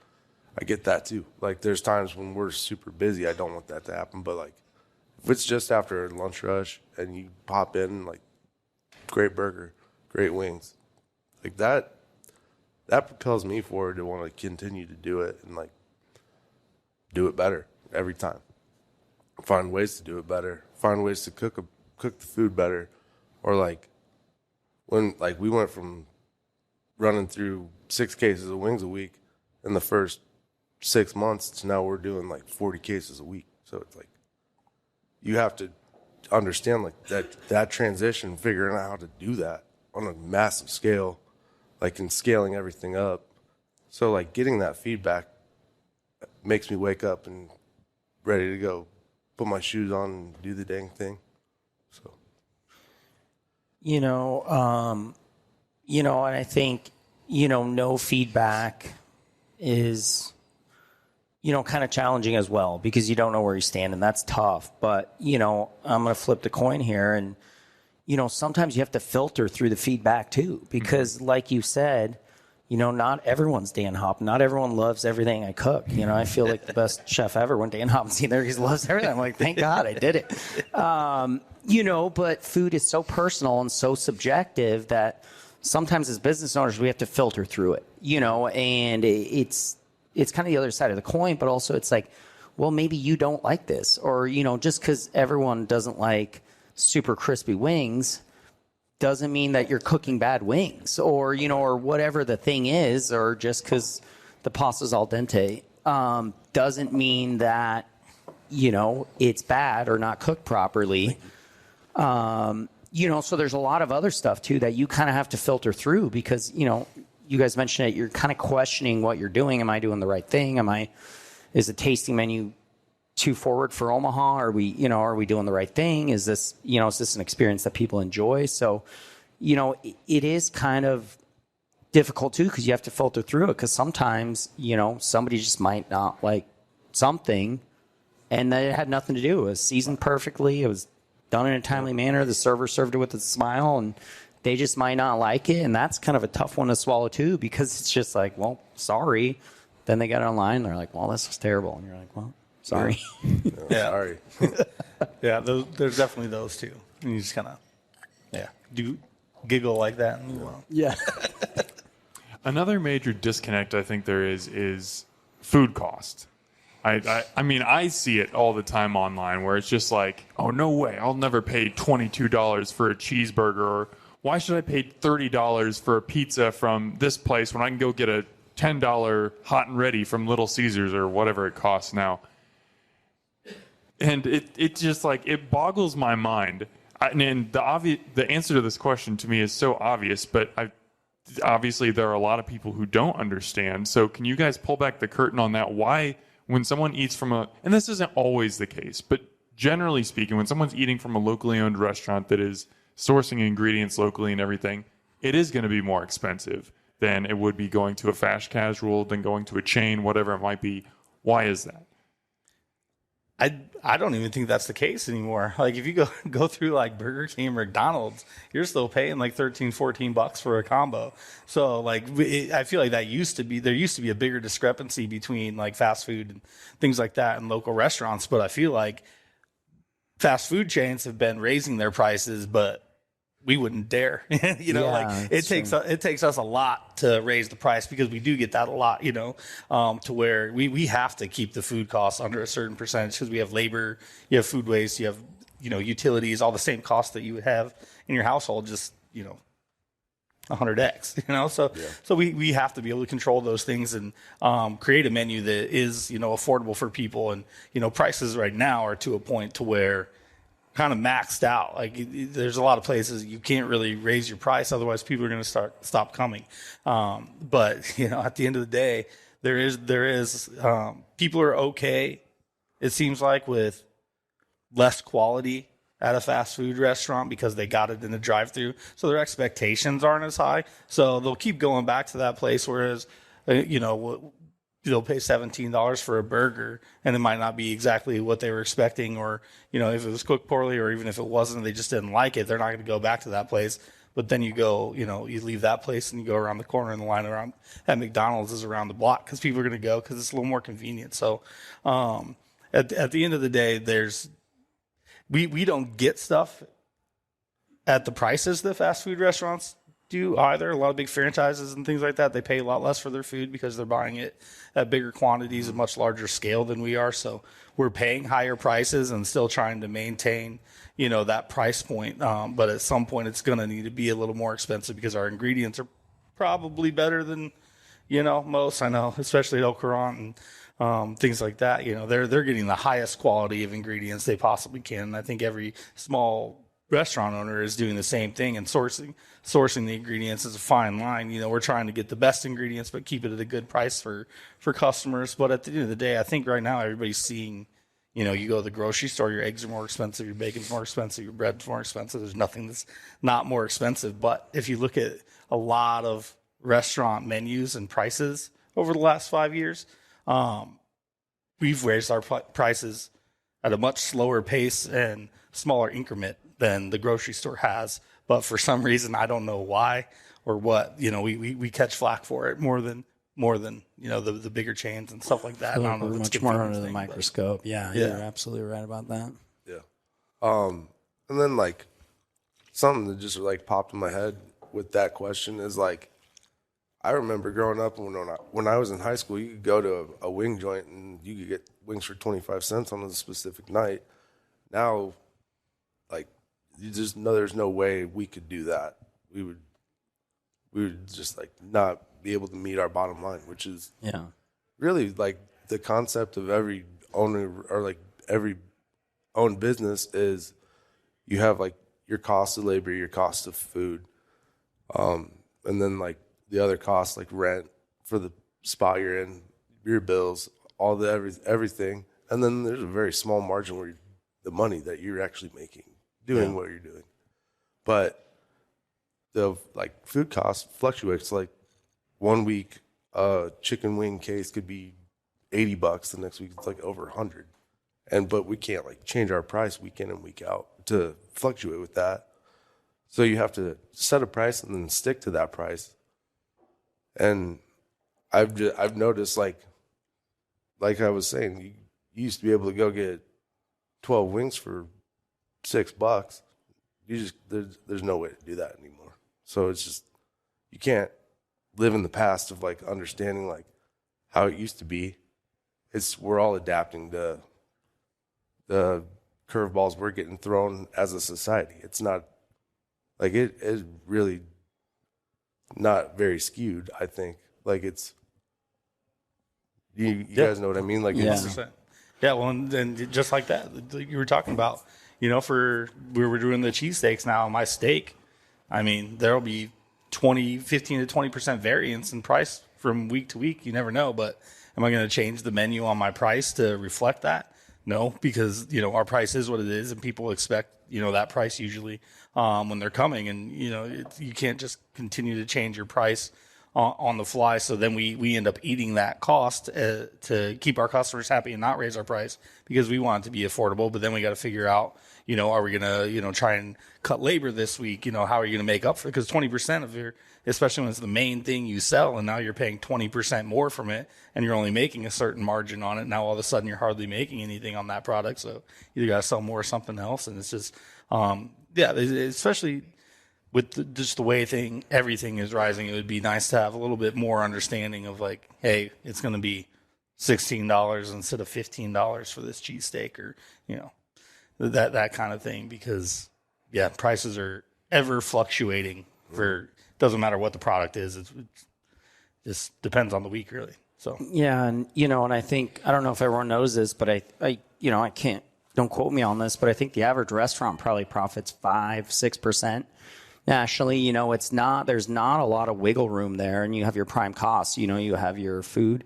I get that too. Like there's times when we're super busy, I don't want that to happen. But like if it's just after lunch rush and you pop in, like great burger, great wings, like that propels me forward to want to continue to do it and like do it better every time. Find ways to do it better. Find ways to cook the food better. Or like when we went from running through 6 cases of wings a week in the first 6 months to now we're doing like 40 cases a week. So it's like you have to understand like that transition, figuring out how to do that on a massive scale, like in scaling everything up. So like getting that feedback makes me wake up and ready to go put my shoes on and do the dang thing. So, and I think, no feedback is, kind of challenging as well, because you don't know where you stand, and that's tough. But, I'm going to flip the coin here, and, sometimes you have to filter through the feedback too, because like you said, not everyone's Dan Hoppen. Not everyone loves everything I cook. I feel like the best chef ever when Dan Hoppen's in there. He loves everything. I'm like, thank God I did it. But food is so personal and so subjective that sometimes as business owners, we have to filter through it, and it's kind of the other side of the coin, but also it's like, well, maybe you don't like this, or, just because everyone doesn't like super crispy wings doesn't mean that you're cooking bad wings, or, or whatever the thing is, or just because the pasta's al dente, doesn't mean that, it's bad or not cooked properly. So there's a lot of other stuff too that you kind of have to filter through, because, you guys mentioned it, you're kind of questioning what you're doing. Am I doing the right thing? Is the tasting menu too forward for Omaha? Are we doing the right thing? Is this an experience that people enjoy? So, it is kind of difficult too, because you have to filter through it, because sometimes, somebody just might not like something, and that it had nothing to do. It was seasoned perfectly. It was done in a timely manner. The server served it with a smile, and they just might not like it. And that's kind of a tough one to swallow too, because it's just like, well, sorry. Then they got it online. They're like, well, this was terrible. And you're like, well, sorry. Yeah. Sorry. Yeah, there's definitely those too. And you just kind of, do giggle like that and move on. Yeah. Another major disconnect I think there is food cost. I mean, I see it all the time online, where it's just like, oh, no way, I'll never pay $22 for a cheeseburger, or why should I pay $30 for a pizza from this place when I can go get a $10 hot and ready from Little Caesars or whatever it costs now? And it just like, it boggles my mind. And the answer to this question to me is so obvious, but obviously there are a lot of people who don't understand. So can you guys pull back the curtain on that? Why, when someone eats from and this isn't always the case, but generally speaking, when someone's eating from a locally owned restaurant that is sourcing ingredients locally and everything, it is going to be more expensive than it would be going to a fast casual, than going to a chain, whatever it might be. Why is that? I don't even think that's the case anymore. Like if you go through like Burger King, McDonald's, you're still paying like $13-14 for a combo. So like I feel like there used to be a bigger discrepancy between like fast food and things like that and local restaurants. But I feel like fast food chains have been raising their prices, but we wouldn't dare. It takes us a lot to raise the price because we do get that a lot, to where we have to keep the food costs under a certain percentage because we have labor, you have food waste, you have, utilities, all the same costs that you would have in your household, just, 100x, so we have to be able to control those things and create a menu that is, affordable for people. And, prices right now are to a point to where kind of maxed out. Like there's a lot of places you can't really raise your price. Otherwise people are going to stop coming. But at the end of the day, there is people are okay. It seems like with less quality at a fast food restaurant because they got it in a drive-through. So their expectations aren't as high. So they'll keep going back to that place. Whereas, they'll pay $17 for a burger and it might not be exactly what they were expecting, or, if it was cooked poorly, or even if it wasn't, they just didn't like it. They're not going to go back to that place. But then you go, you leave that place and you go around the corner, and the line around at McDonald's is around the block because people are going to go because it's a little more convenient. So at the end of the day, we don't get stuff at the prices that fast food restaurants do either. A lot of big franchises and things like that, they pay a lot less for their food because they're buying it at bigger quantities, a much larger scale than we are. So we're paying higher prices and still trying to maintain, that price point. But at some point it's going to need to be a little more expensive because our ingredients are probably better than, most. I know, especially at Au Courant and things like that. They're getting the highest quality of ingredients they possibly can. And I think every small restaurant owner is doing the same thing, and sourcing the ingredients is a fine line. We're trying to get the best ingredients but keep it at a good price for customers. But at the end of the day, I think right now everybody's seeing, you go to the grocery store, your eggs are more expensive, your bacon's more expensive, your bread's more expensive. There's nothing that's not more expensive. But if you look at a lot of restaurant menus and prices over the last 5 years, we've raised our prices at a much slower pace and smaller increment than the grocery store has. But for some reason, I don't know why or what, we catch flack for it more than the bigger chains and stuff like that. I don't know. We're much more under the microscope. Yeah, you're absolutely right about that. Yeah. And then like something that just like popped in my head with that question is like, I remember growing up when I was in high school, you could go to a wing joint and you could get wings for 25 cents on a specific night. Now, like, you just know there's no way we could do that. We would just like not be able to meet our bottom line, which is really like the concept of every owner or like every owned business is you have like your cost of labor, your cost of food, and then like the other costs like rent for the spot you're in, your bills, all the everything, and then there's a very small margin where the money that you're actually making doing what you're doing. But the like food cost fluctuates. Like 1 week a chicken wing case could be $80, the next week it's like over 100. But we can't like change our price week in and week out to fluctuate with that. So you have to set a price and then stick to that price. And I've noticed like I was saying, you used to be able to go get 12 wings for $6. There's no way to do that anymore. So it's just, you can't live in the past of like understanding like how it used to be. We're all adapting to the curveballs we're getting thrown as a society. It's not like it is really not very skewed, I think. Like it's, you guys know what I mean? Like, it's, well, and just like that, you were talking about, we were doing the cheesesteaks now. My steak, I mean, there'll be 15 to 20% variance in price from week to week. You never know, but am I going to change the menu on my price to reflect that? No, because, our price is what it is, and people expect, that price usually when they're coming. And, you can't just continue to change your price on the fly. So then we end up eating that cost to keep our customers happy and not raise our price because we want it to be affordable. But then we got to figure out, are we going to, try and cut labor this week? How are you going to make up for it? Because 20% of your, especially when it's the main thing you sell, and now you're paying 20% more from it, and you're only making a certain margin on it. Now all of a sudden you're hardly making anything on that product. So you either got to sell more or something else. And it's just, especially with just the way everything is rising, it would be nice to have a little bit more understanding of like, hey, it's going to be $16 instead of $15 for this cheesesteak, or that kind of thing, because prices are ever fluctuating. Doesn't matter what the product is, it just depends on the week, really. So and and I think, I don't know if everyone knows this, but I can't, don't quote me on this, but I think the average restaurant probably profits 5-6% nationally. There's not a lot of wiggle room there, and you have your prime costs. You have your food,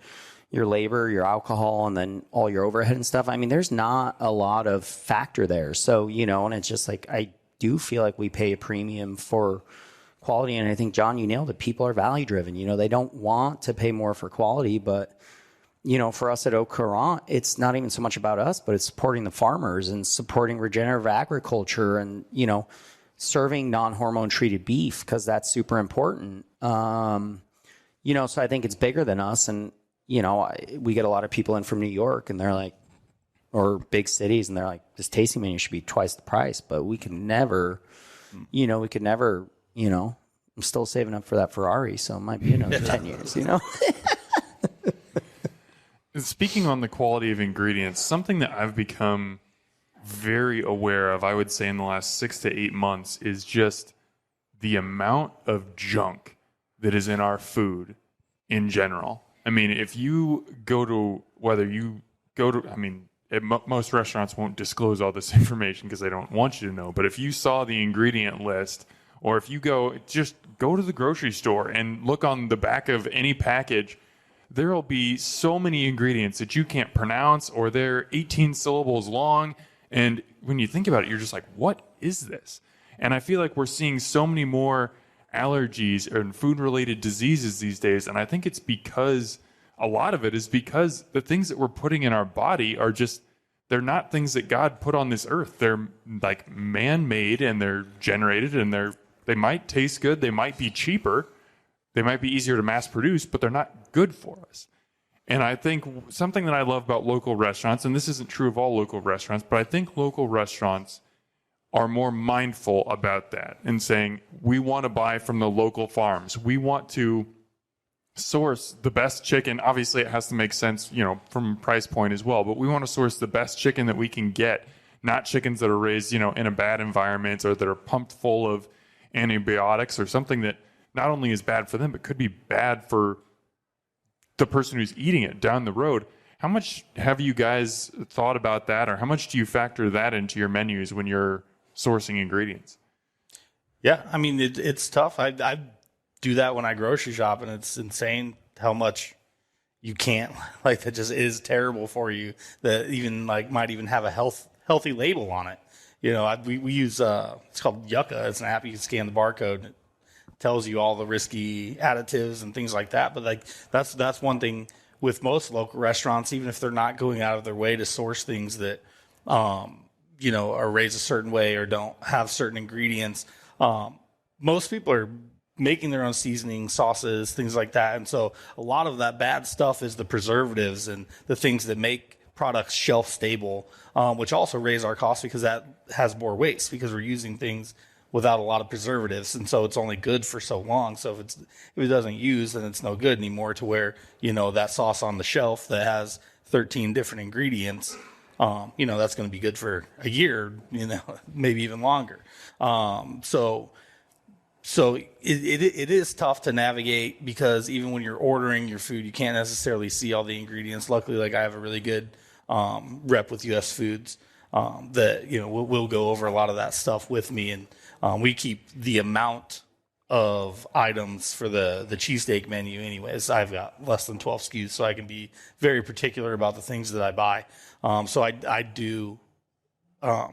your labor, your alcohol, and then all your overhead and stuff. I mean, there's not a lot of factor there. So, and it's just like, I do feel like we pay a premium for quality. And I think, John, you nailed it. People are value driven. They don't want to pay more for quality, but for us at Au Courant, it's not even so much about us, but it's supporting the farmers and supporting regenerative agriculture and, serving non-hormone treated beef, because that's super important. So I think it's bigger than us. And, we get a lot of people in from New York, and they're like, or big cities, and they're like, this tasting menu should be twice the price, but we can never, I'm still saving up for that Ferrari, so it might be another 10 years, Speaking on the quality of ingredients, something that I've become very aware of, I would say in the last 6 to 8 months, is just the amount of junk that is in our food in general. I mean, if you go to, most restaurants won't disclose all this information because they don't want you to know. But if you saw the ingredient list, or if you go to the grocery store and look on the back of any package, there will be so many ingredients that you can't pronounce, or they're 18 syllables long. And when you think about it, you're just like, what is this? And I feel like we're seeing so many more allergies and food-related diseases these days. And I think it's because, a lot of it is because the things that we're putting in our body are just, they're not things that God put on this earth. They're like man-made, and they're generated, and they might taste good. They might be cheaper. They might be easier to mass produce, but they're not good for us. And I think something that I love about local restaurants, and this isn't true of all local restaurants, but I think local restaurants are more mindful about that and saying, we want to buy from the local farms. We want to source the best chicken. Obviously, it has to make sense, from a price point as well, but we want to source the best chicken that we can get, not chickens that are raised, in a bad environment, or that are pumped full of antibiotics, or something that not only is bad for them, but could be bad for the person who's eating it down the road. How much have you guys thought about that, or how much do you factor that into your menus when you're sourcing ingredients? Yeah, I mean, it's tough. I do that when I grocery shop, and it's insane how much you can't, like, that just is terrible for you, that even might even have a healthy label on it. We use it's called Yucca. It's an app. You can scan the barcode, and it tells you all the risky additives and things like that. But that's one thing with most local restaurants, even if they're not going out of their way to source things that are raised a certain way or don't have certain ingredients. Most people are making their own seasoning, sauces, things like that. And so a lot of that bad stuff is the preservatives and the things that make products shelf stable, which also raise our costs because that has more waste, because we're using things without a lot of preservatives. And so it's only good for so long. So if it doesn't use, then it's no good anymore, to where, that sauce on the shelf that has 13 different ingredients, that's going to be good for a year, maybe even longer. So it is tough to navigate, because even when you're ordering your food, you can't necessarily see all the ingredients. Luckily, I have a really good rep with US Foods that will go over a lot of that stuff with me, and we keep the amount of items for the cheesesteak menu. Anyways, I've got less than 12 SKUs, so I can be very particular about the things that I buy. So I do, I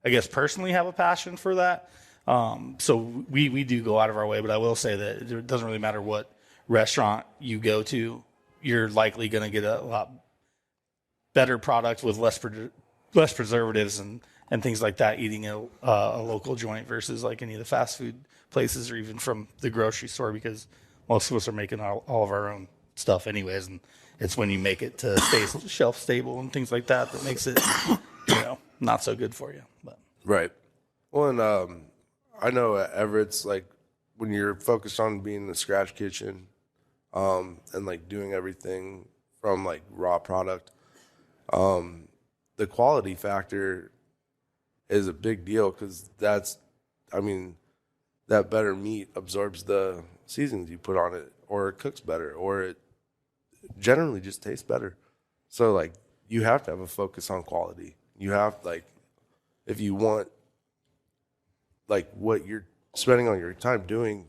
guess, personally have a passion for that. So we do go out of our way, but I will say that it doesn't really matter what restaurant you go to, you're likely going to get a lot better product with less preservatives and things like that, eating a local joint versus like any of the fast food places or even from the grocery store, because most of us are making all of our own stuff anyways, and it's when you make it to stay shelf stable and things like that that makes it, not so good for you. But Right. Well, and I know at Everett's, like, when you're focused on being the scratch kitchen, and like doing everything from like raw product, the quality factor is a big deal, because that better meat absorbs the seasonings you put on it, or it cooks better, or it generally just tastes better. So like you have to have a focus on quality. You have, like, if you want like what you're spending on your time doing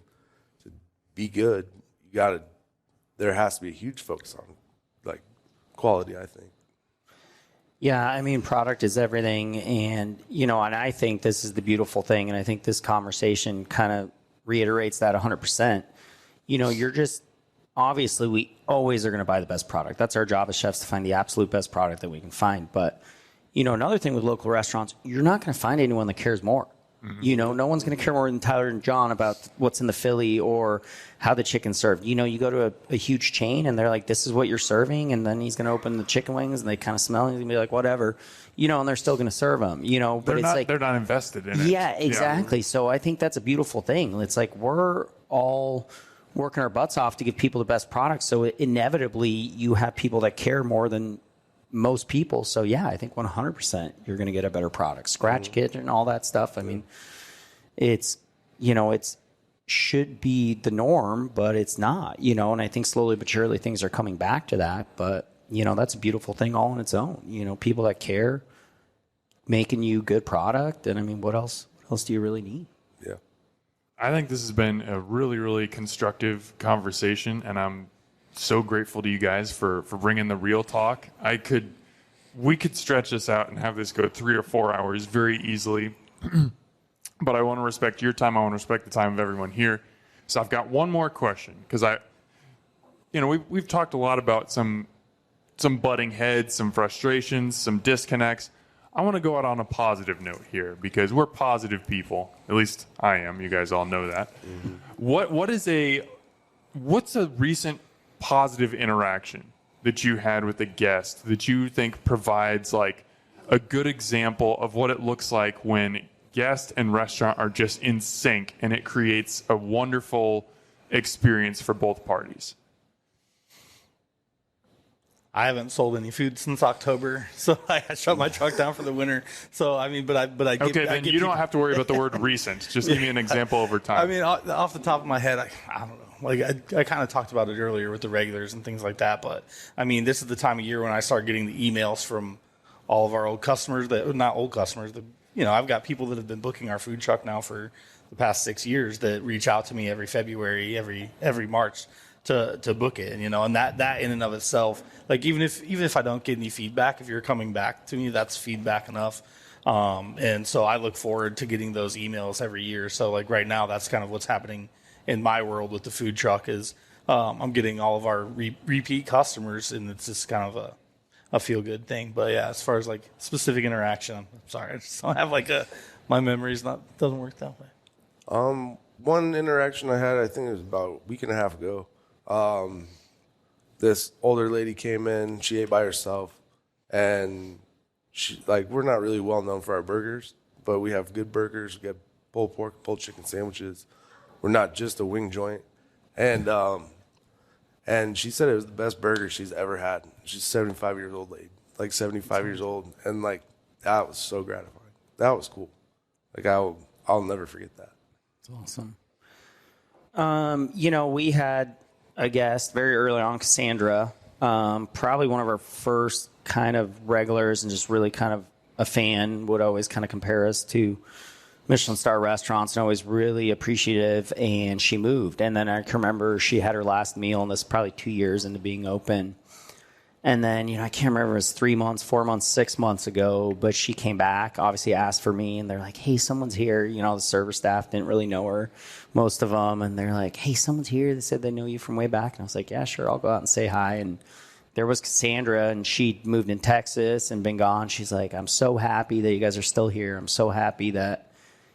to be good, there has to be a huge focus on like quality, I think. Yeah, I mean, product is everything. And, and I think this is the beautiful thing. And I think this conversation kind of reiterates that 100%. You're just, obviously, we always are going to buy the best product. That's our job as chefs, to find the absolute best product that we can find. But, another thing with local restaurants, you're not going to find anyone that cares more. Mm-hmm. No one's going to care more than Tyler and John about what's in the Philly or how the chicken's served. You go to a huge chain and they're like, this is what you're serving. And then he's going to open the chicken wings and they kind of smell it. And he's going to be like, whatever, and they're still going to serve them, but they're not invested in it. Yeah, exactly. Yeah. So I think that's a beautiful thing. It's like, we're all working our butts off to give people the best product. So inevitably you have people that care more than most people. So yeah, I think 100% you're going to get a better product. Scratch kitchen and all that stuff. I mean, it's should be the norm, but it's not, and I think slowly but surely things are coming back to that. But, that's a beautiful thing all on its own. People that care, making you good product. And I mean, what else do you really need? Yeah. I think this has been a really, really constructive conversation, and I'm so grateful to you guys for bringing the real talk. We could stretch this out and have this go 3 or 4 hours very easily. But I want to respect your time. I want to respect the time of everyone here. So I've got one more question, because we've talked a lot about some butting heads, some frustrations, some disconnects. I want to go out on a positive note here, because we're positive people. At least I am. You guys all know that. Mm-hmm. What's a recent positive interaction that you had with a guest that you think provides like a good example of what it looks like when guest and restaurant are just in sync, and it creates a wonderful experience for both parties? I haven't sold any food since October, so I shut my truck down for the winter. So I mean, but I get, okay. Then you don't have to worry about the word recent. Just give me an example over time. I mean, off the top of my head, I don't know. Like I kind of talked about it earlier with the regulars and things like that. But I mean, this is the time of year when I start getting the emails from all of our old customers. Not old customers. I've got people that have been booking our food truck now for the past 6 years that reach out to me every February, every March to book it. And that in and of itself, like even if I don't get any feedback, if you're coming back to me, that's feedback enough. And so I look forward to getting those emails every year. So like right now, that's kind of what's happening in my world with the food truck is I'm getting all of our repeat customers, and it's just kind of a feel good thing. But yeah, as far as like specific interaction, I'm sorry, I just don't have my memory's doesn't work that way. One interaction I had, I think it was about a week and a half ago. This older lady came in, she ate by herself, and we're not really well known for our burgers, but we have good burgers. We got pulled pork, pulled chicken sandwiches. We're not just a wing joint. And she said it was the best burger she's ever had. She's 75 years old lady, like 75 years old. And that was so gratifying. That was cool. I'll never forget that. That's awesome. We had a guest very early on, Cassandra, probably one of our first kind of regulars and just really kind of a fan, would always kind of compare us to Michelin star restaurants and always really appreciative. And she moved. And then I can remember she had her last meal, and this is probably 2 years into being open. And then, I can't remember, it was 3 months, 4 months, 6 months ago, but she came back, obviously asked for me, and they're like, hey, someone's here. The server staff didn't really know her, most of them. And they're like, hey, someone's here. They said they know you from way back. And I was like, yeah, sure, I'll go out and say hi. And there was Cassandra, and she'd moved in Texas and been gone. She's like, I'm so happy that you guys are still here. I'm so happy that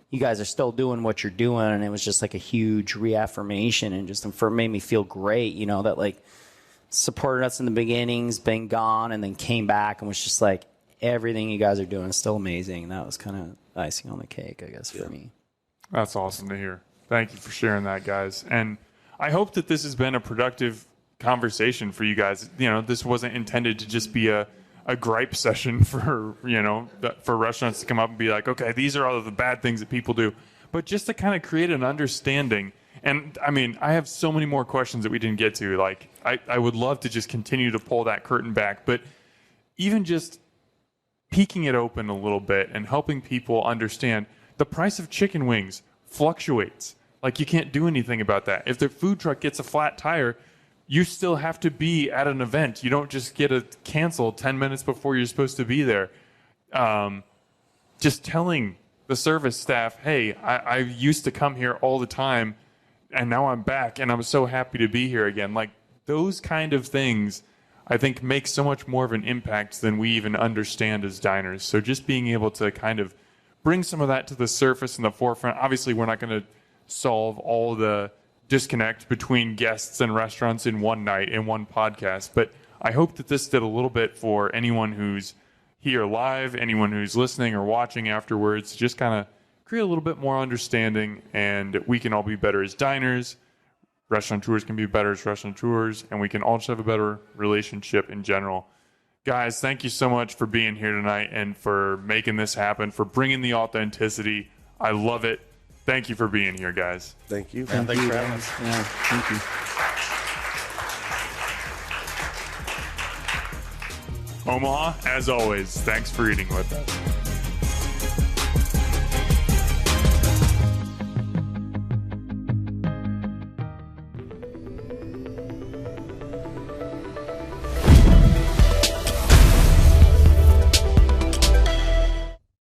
you guys are still doing what you're doing. And it was just like a huge reaffirmation, and just made me feel great, that like, supported us in the beginnings, been gone, and then came back and was just like, everything you guys are doing is still amazing. And that was kind of icing on the cake, I guess, for me. That's awesome to hear. Thank you for sharing that, guys. And I hope that this has been a productive conversation for you guys. This wasn't intended to just be a gripe session for restaurants to come up and be like, okay, these are all of the bad things that people do, but just to kind of create an understanding. And I mean, I have so many more questions that we didn't get to. Like, I would love to just continue to pull that curtain back, but even just peeking it open a little bit and helping people understand the price of chicken wings fluctuates. Like, you can't do anything about that. If the food truck gets a flat tire, you still have to be at an event. You don't just get it canceled 10 minutes before you're supposed to be there. Just telling the service staff, hey, I used to come here all the time, and now I'm back, and I'm so happy to be here again. Like, those kind of things, I think, make so much more of an impact than we even understand as diners. So just being able to kind of bring some of that to the surface and the forefront. Obviously, we're not going to solve all the disconnect between guests and restaurants in one night, in one podcast, but I hope that this did a little bit for anyone who's here live, anyone who's listening or watching afterwards, just kind of create a little bit more understanding, and we can all be better as diners. Restaurateurs can be better as restaurateurs, and we can all just have a better relationship in general. Guys, thank you so much for being here tonight and for making this happen, for bringing the authenticity. I love it. Thank you for being here, guys. Thank you. Thanks for having us. Yeah, thank you. Omaha, as always, thanks for eating with us.